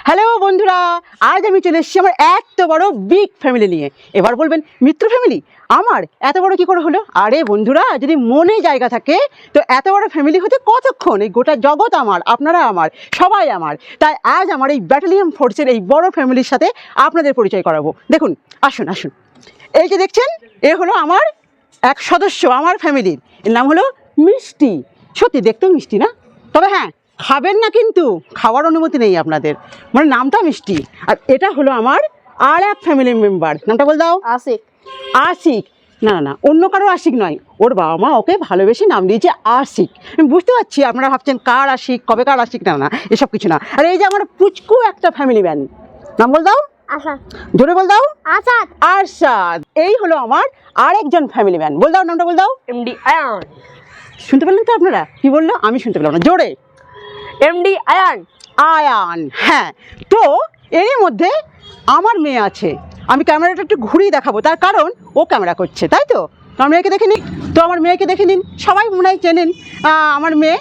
Hello বন্ধুরা, আজ আমি চলে এসেছি আমার এত বড় বিগ ফ্যামিলি নিয়ে। এবার বলবেন মিত্র ফ্যামিলি আমার এত বড় কি করে হলো? আরে বন্ধুরা, যদি মনে জায়গা থাকে তো এত বড় ফ্যামিলি হতে কতক্ষণ? এই গোটা জগৎ আমার, আপনারা আমার, সবাই আমার। তাই আজ আমার এই ব্যাটালিয়ন ফোর্সের এই বড় ফ্যামিলির সাথে আপনাদের পরিচয় করাবো। দেখুন, আসুন আসুন, এই যে দেখছেন, এ হলো আমার এক সদস্য আমার ফ্যামিলির। এর নাম হলো মিষ্টি। সত্যি দেখতেও মিষ্টি না? তবে হ্যাঁ, খাবেন না কিন্তু, খাওয়ার অনুমতি নেই আপনাদের, মানে নামটা মিষ্টি। আর এটা হলো আমার আর এক ফ্যামিলি মেম্বার। নামটা বল দাও। আশিক। আশিক? না না, অন্য কারো আশিক নয়, ওর বাবা মা ওকে ভালোবেসে নাম দিয়েছে আশিক। আমি বুঝতে পারছি আপনারা ভাবছেন কার আশিক, কবে কার আশিক। না না, এসব কিছু না। আর এই যে আমার পুচকু একটা ফ্যামিলি ম্যান, নাম বল দাও। আসাদ। জোরে বল দাও। আসাদ। আরশাদ। এই হলো আমার আরেকজন ফ্যামিলি ম্যান। বল দাও, নামটা বল দাও। এমডি আয়ান। শুনতে পেলেন তো আপনারা? কি বললো? আমি শুনতে পেলাম না, জোরে। এমডি আয়ান। আয়ান। হ্যাঁ, তো এরই মধ্যে আমার মেয়ে আছে। আমি ক্যামেরাটা একটু ঘুরিয়ে দেখাবো, তার কারণ ও ক্যামেরা করছে, তাই তো? আমার মেয়েকে দেখে নিন তো, আমার মেয়েকে দেখে নিন। সবাই মনে হয় চেনেন আমার মেয়ে।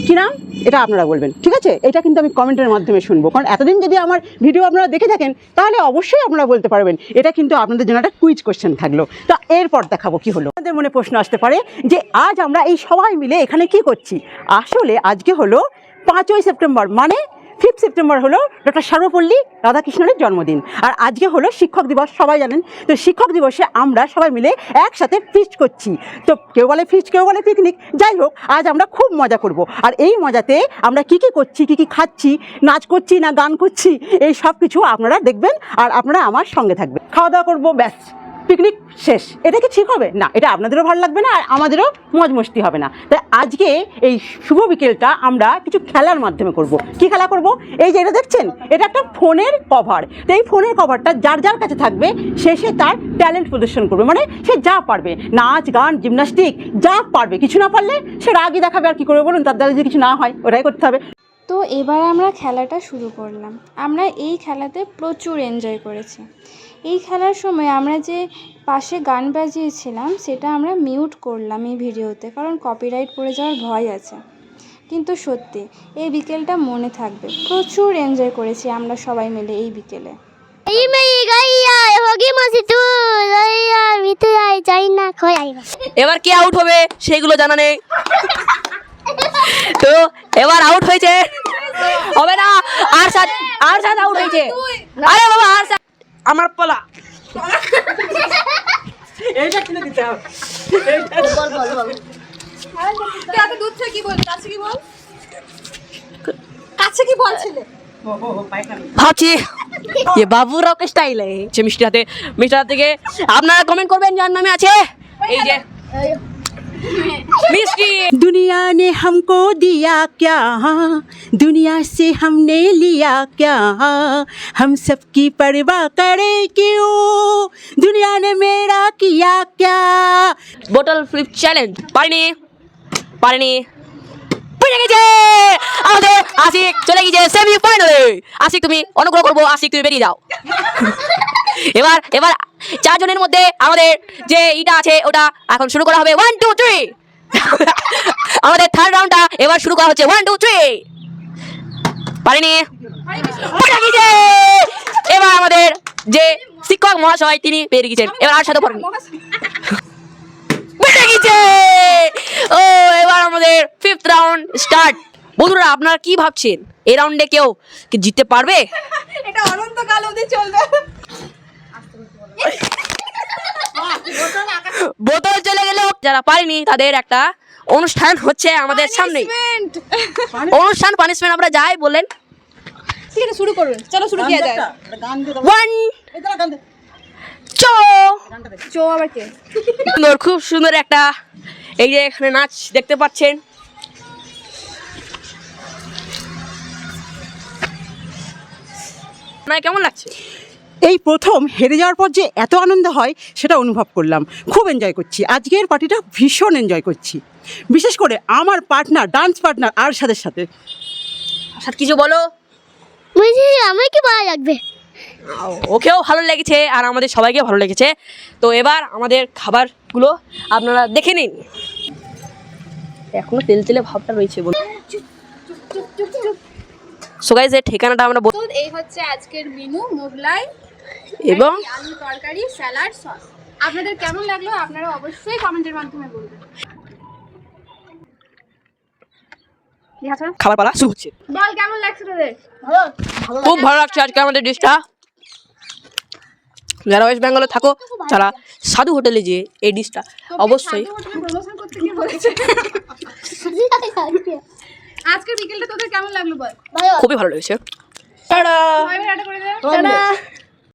কী নাম এটা আপনারা বলবেন, ঠিক আছে? এটা কিন্তু আমি কমেন্টের মাধ্যমে শুনবো, কারণ এতদিন যদি আমার ভিডিও আপনারা দেখে থাকেন তাহলে অবশ্যই আপনারা বলতে পারবেন। এটা কিন্তু আপনাদের জন্য একটা কুইজ কোশ্চেন থাকলো। তো এরপর দেখাবো কি হলো। আপনাদের মনে প্রশ্ন আসতে পারে যে আজ আমরা এই সবাই মিলে এখানে কি করছি। আসলে আজকে হলো 5ই সেপ্টেম্বর, মানে 5 সেপ্টেম্বর হলো ডক্টর সর্বপল্লী রাধাকৃষ্ণনের জন্মদিন। আর আজকে হলো শিক্ষক দিবস, সবাই জানেন। তো শিক্ষক দিবসে আমরা সবাই মিলে একসাথে ফিস্ট করছি। তো কেউ বলে ফিস্ট, কেউ বলে পিকনিক, যাই হোক, আজ আমরা খুব মজা করব। আর এই মজাতে আমরা কি কি করছি, কি কি খাচ্ছি, নাচ করছি না গান করছি, এই সব কিছু আপনারা দেখবেন আর আপনারা আমার সঙ্গে থাকবেন। খাওয়া দাওয়া করবো, ব্যাস, পিকনিক শেষ। এটা কি ঠিক হবে? না, এটা আপনাদেরও ভালো লাগবে না আর আমাদেরও মজ মস্তি হবে না। তাই আজকে এই শুভ বিকেলটা আমরা কিছু খেলার মাধ্যমে করব। কি খেলা করব? এই যে এটা দেখছেন, এটা একটা ফোনের কভার। তো এই ফোনের কভারটা যার যার কাছে থাকবে সে তার ট্যালেন্ট প্রদর্শন করবে, মানে সে যা পারবে, নাচ গান জিমনাস্টিক যা পারবে। কিছু না পারলে সে রাগই দেখাবে। আর কি করবে বলুন? তার দ্বারা যদি কিছু না হয় ওটাই করতে হবে। তো এবার আমরা খেলাটা শুরু করলাম। আমরা এই খেলাতে প্রচুর এনজয় করেছি। এই খেলার সময় আমরা যে পাশে গান বাজিয়েছিলাম সেটা আমরা মিউট করলাম এই ভিডিওতে, কারণ কপিরাইট পড়ে যাওয়ার ভয় আছে। কিন্তু সত্যি এই বিকেলটা মনে থাকবে। প্রচুর এনজয় করেছি আমরা সবাই মিলে এই বিকেলে। এবার কে আউট হবে সেগুলো জানা নেই। তো এবার আউট হয়েছে, হবে না, আরশাদ আউট হয়েছে। আরে বাবা, আরশাদ আমার পালা। এইটা কিনে দিতে হবে। এত দূর থেকে কি বল, কাছে কি বল, কাছে কি বলছিলে? ভাবছি ये বাবুরাও কে স্টাইল है মিষ্টি হাতে থেকে আপনারা কমেন্ট করবেন যার নামে আছে এই যে মিষ্টি। दुनिया ने हमको दिया क्या, दुनिया से हमने लिया क्या, हम सबकी परवाह करे क्यों, दुनिया ने मेरा किया क्या। বোতল ফ্লিপ চ্যালেঞ্জ পারেনি পড়ে গেছে আমাদের আশিক, চলে গেছে সেমিফাইনালে। আশিক তুমি অনুগ্রহ করবো, আশিক তুমি বেরিয়ে যাও। এবার 4 জনের মধ্যে আমাদের যে ইটা আছে ওটা এখন শুরু করা হবে। 1 2 3 আমাদের থার্ড রাউন্ডটা এবার শুরু করা হচ্ছে। 1 2 3 পারেনি, পড়ে গেছে। এবার আমাদের যে শিক্ষক মহাশয় তিনি বেরিয়ে গেছেন। এবার আর সাথে পারেনি, বেরিয়ে গেছে। ও, এবার আমাদের 5th রাউন্ড স্টার্ট। বন্ধুরা, আপনারা কি ভাবছেন এই রাউন্ডে কেউ কি জিততে পারবে? এটা অনন্তকাল অবধি চলবে। বোতল চলে গেল। যারা পারেনি তাদের একটা অনুষ্ঠান হচ্ছে আমাদের সামনে। অনুষ্ঠান পানিশমেন্ট আমরা যাই বলেন। ঠিক আছে, শুরু করুন, চলো শুরু কিয়া যায়। 1 চো আবার কে? সুন্দর, খুব সুন্দর একটা এই যে এখানে নাচ দেখতে পাচ্ছেন। আপনার কেমন লাগছে? এই প্রথম হেরে যাওয়ার পর যে এত আনন্দ হয় সেটা অনুভব করলাম। খুব এনজয় করছি, আজকের পার্টিটা ভীষণ এনজয় করছি, বিশেষ করে আমার পার্টনার, ডান্স পার্টনার আরশাদের সাথে। আচ্ছা, কিছু বলো। আমার কি ভালো লাগবে? ওকেও ভালো লেগেছে আর আমাদের সবাইকে ভালো লেগেছে। তো এবার আমাদের খাবারগুলো আপনারা দেখে নিন। এখনো তেল তেলে ভাবটা রয়েছে। সো গাইস এর ঠিকানাটা আমরা তো এই হচ্ছে আজকের মেনু, মোগলাই এবং আলু তরকারি, স্যালাড, সস। আপনাদের কেমন লাগলো আপনারা অবশ্যই কমেন্টের মাধ্যমে বলবেন। খাবার পালা শুরু হচ্ছে। বল কেমন লাগছে তোদের? খুব ভালো লাগছে আজকে আমাদের ডিশটা। যারা ওয়েস্ট বেঙ্গলে থাকো তারা সাধু হোটেলে যে এই ডিশটা অবশ্যই। প্রমোশন করতে কি বলেছে? আজকের বিকেলটা তোদের কেমন লাগলো বল? খুবই ভালো লেগেছে। সবাই মিলে টাটা করে দে।